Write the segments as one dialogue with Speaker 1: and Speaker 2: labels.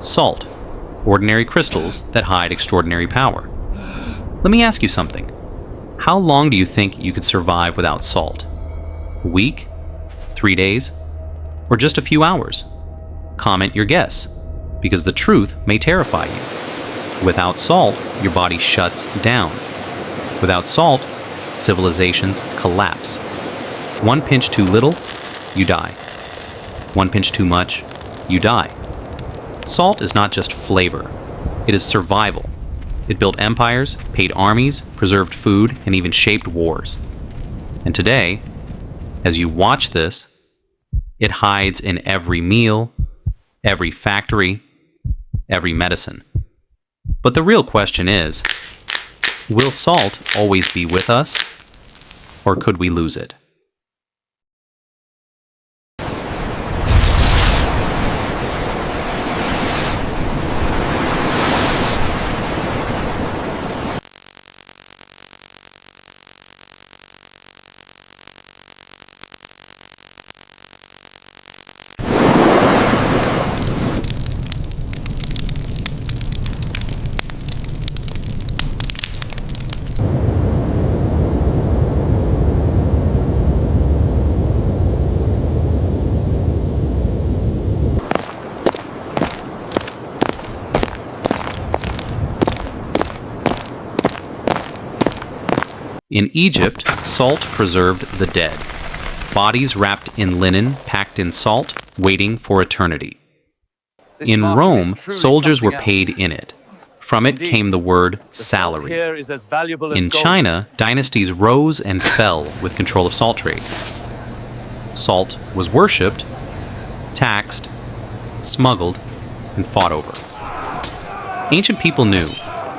Speaker 1: Salt, ordinary crystals that hide extraordinary power. Let me ask you something. How long do you think you could survive without salt? A week? 3 days? Or just a few hours? Comment your guess, because the truth may terrify you. Without salt, your body shuts down. Without salt, civilizations collapse. One pinch too little, you die. One pinch too much, you die. Salt is not just flavor. It is survival. It built empires, paid armies, preserved food, and even shaped wars. And today, as you watch this, it hides in every meal, every factory, every medicine. But the real question is, will salt always be with us, or could we lose it? In Egypt, salt preserved the dead. Bodies wrapped in linen, packed in salt, waiting for eternity. In Rome, soldiers were paid in it. From it came the word salary. In China, dynasties rose and fell with control of salt trade. Salt was worshipped, taxed, smuggled, and fought over. Ancient people knew,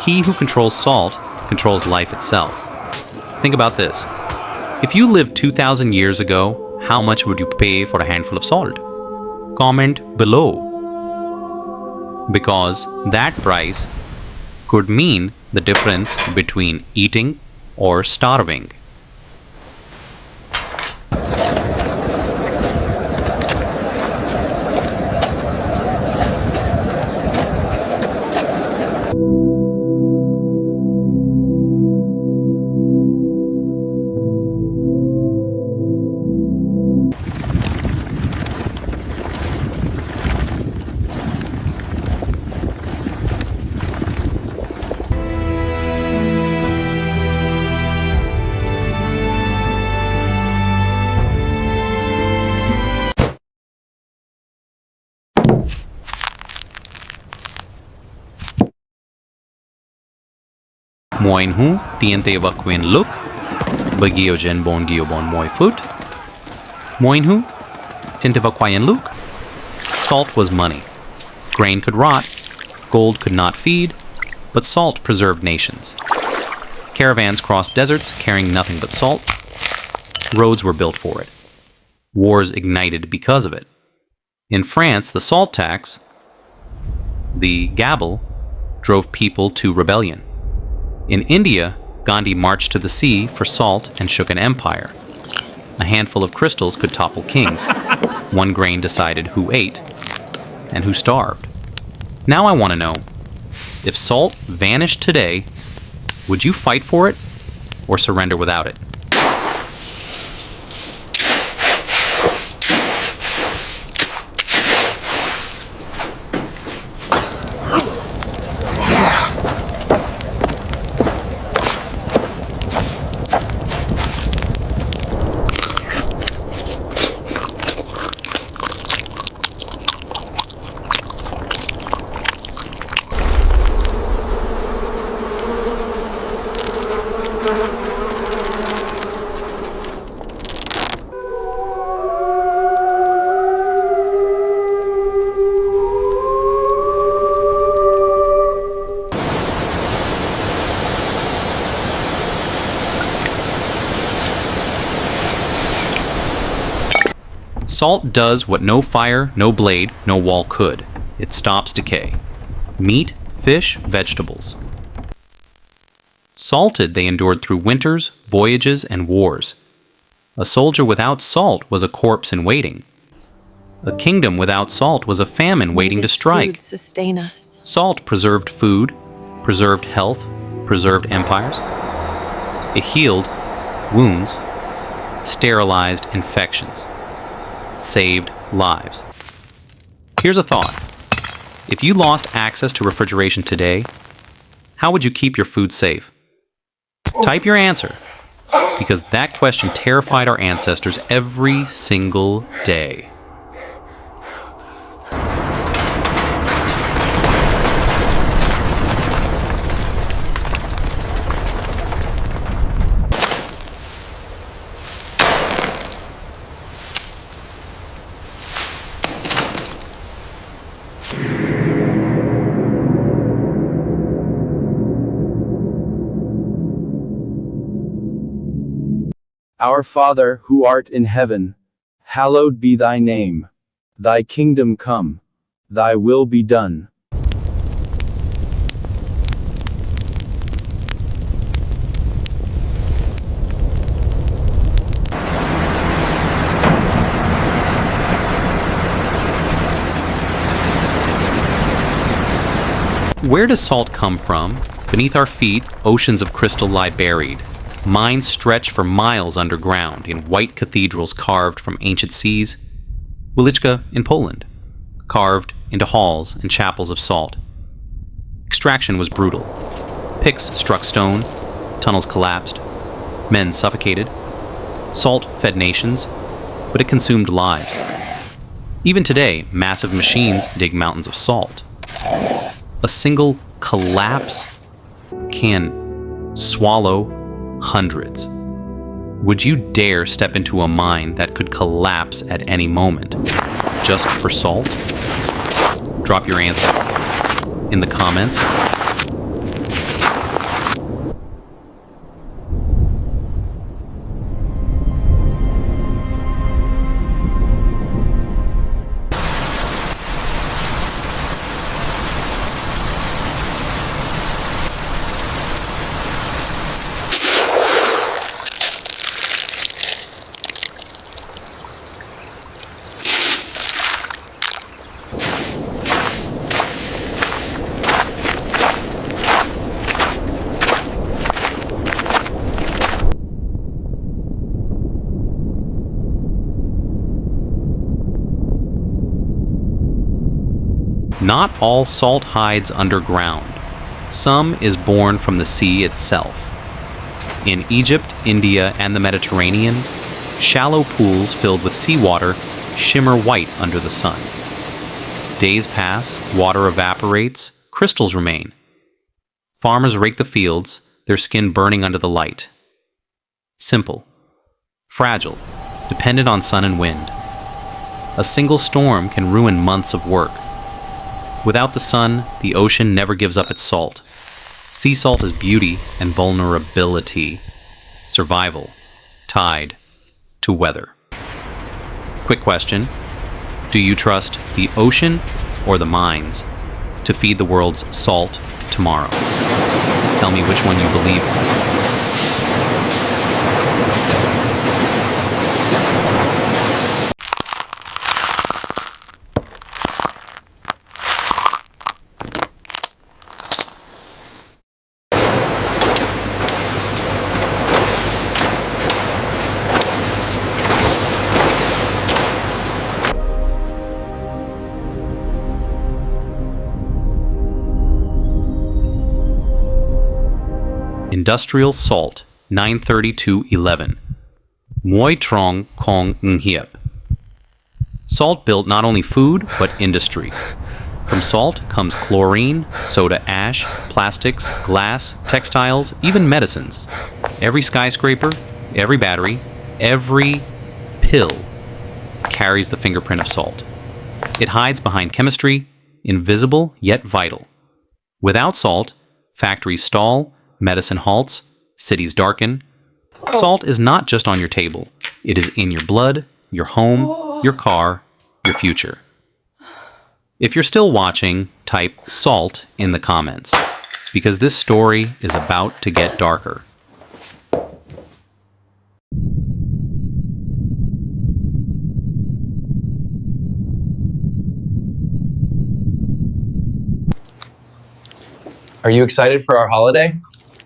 Speaker 1: he who controls salt controls life itself. Think about this. If you lived 2,000 years ago, how much would you pay for a handful of salt? Comment below. Because that price could mean the difference between eating or starving. Moin hu, tiente vacuin look, bagiogen bon giobon moi foot. Moin hu, tinte vacuin look. Salt was money. Grain could rot, gold could not feed, but salt preserved nations. Caravans crossed deserts carrying nothing but salt. Roads were built for it. Wars ignited because of it. In France, the salt tax, the gabelle, drove people to rebellion. In India, Gandhi marched to the sea for salt and shook an empire. A handful of crystals could topple kings. One grain decided who ate and who starved. Now I want to know, if salt vanished today, would you fight for it or surrender without it? Salt does what no fire, no blade, no wall could. It stops decay. Meat, fish, vegetables. Salted, they endured through winters, voyages, and wars. A soldier without salt was a corpse in waiting. A kingdom without salt was a famine waiting to strike.
Speaker 2: Food sustain us.
Speaker 1: Salt preserved food, preserved health, preserved empires. It healed wounds, sterilized infections, saved lives. Here's a thought. If you lost access to refrigeration today, how would you keep your food safe? Type your answer, because that question terrified our ancestors every single day.
Speaker 3: Our Father, who art in heaven, hallowed be thy name. Thy kingdom come, thy will be done.
Speaker 1: Where does salt come from? Beneath our feet, oceans of crystal lie buried. Mines stretch for miles underground in white cathedrals carved from ancient seas. Wieliczka in Poland, carved into halls and chapels of salt. Extraction was brutal. Picks struck stone, tunnels collapsed, men suffocated. Salt fed nations, but it consumed lives. Even today, massive machines dig mountains of salt. A single collapse can swallow hundreds. Would you dare step into a mine that could collapse at any moment, just for salt? Drop your answer in the comments. Not all salt hides underground. Some is born from the sea itself. In Egypt, India, and the Mediterranean, shallow pools filled with seawater shimmer white under the sun. Days pass, water evaporates, crystals remain. Farmers rake the fields, their skin burning under the light. Simple, fragile, dependent on sun and wind. A single storm can ruin months of work. Without the sun, the ocean never gives up its salt. Sea salt is beauty and vulnerability, survival, tied to weather. Quick question. Do you trust the ocean or the mines to feed the world's salt tomorrow? Tell me which one you believe in. Industrial salt, 932-11. Muay trong kong nghiep. Salt built not only food, but industry. From salt comes chlorine, soda ash, plastics, glass, textiles, even medicines. Every skyscraper, every battery, every pill carries the fingerprint of salt. It hides behind chemistry, invisible yet vital. Without salt, factories stall, medicine halts, cities darken. Salt is not just on your table. It is in your blood, your home, your car, your future. If you're still watching, type SALT in the comments, because this story is about to get darker.
Speaker 2: Are you excited for our holiday?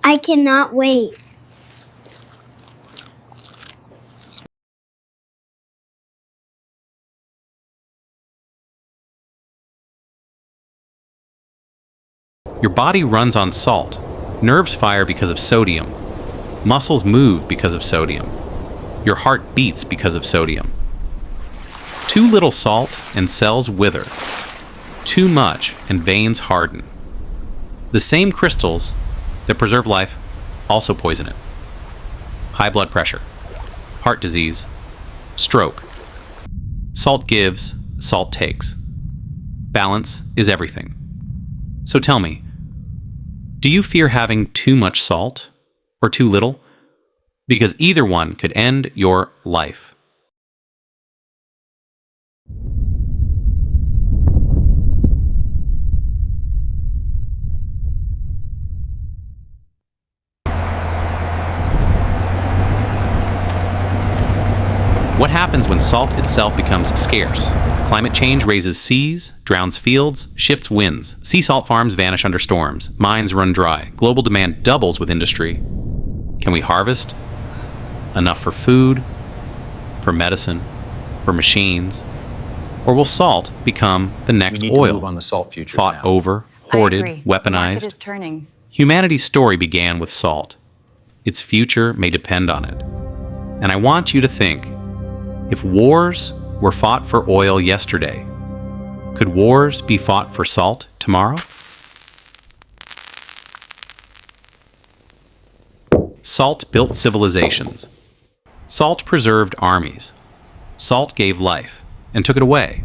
Speaker 4: I cannot wait.
Speaker 1: Your body runs on salt. Nerves fire because of sodium. Muscles move because of sodium. Your heart beats because of sodium. Too little salt and cells wither. Too much and veins harden. The same crystals that preserve life also poison it. High blood pressure, heart disease, stroke. Salt gives, salt takes. Balance is everything. So tell me, do you fear having too much salt or too little? Because either one could end your life. What happens when salt itself becomes scarce? Climate change raises seas, drowns fields, shifts winds. Sea salt farms vanish under storms. Mines run dry. Global demand doubles with industry. Can we harvest enough for food, for medicine, for machines? Or will salt become the next
Speaker 2: We need to
Speaker 1: oil?
Speaker 2: move on the salt future
Speaker 1: Fought
Speaker 2: now.
Speaker 1: over, hoarded,
Speaker 5: I agree. The market is
Speaker 1: weaponized.
Speaker 5: turning.
Speaker 1: Humanity's story began with salt. Its future may depend on it. And I want you to think, if wars were fought for oil yesterday, could wars be fought for salt tomorrow? Salt built civilizations. Salt preserved armies. Salt gave life and took it away.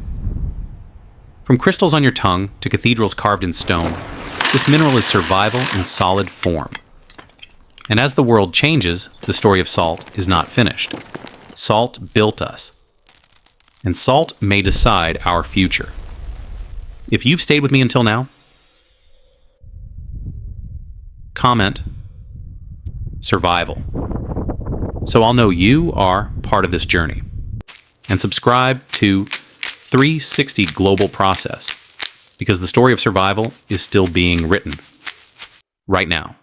Speaker 1: From crystals on your tongue to cathedrals carved in stone, this mineral is survival in solid form. And as the world changes, the story of salt is not finished. Salt built us. And salt may decide our future. If you've stayed with me until now, comment survival. So I'll know you are part of this journey. And subscribe to 360 Global Process, because the story of survival is still being written right now.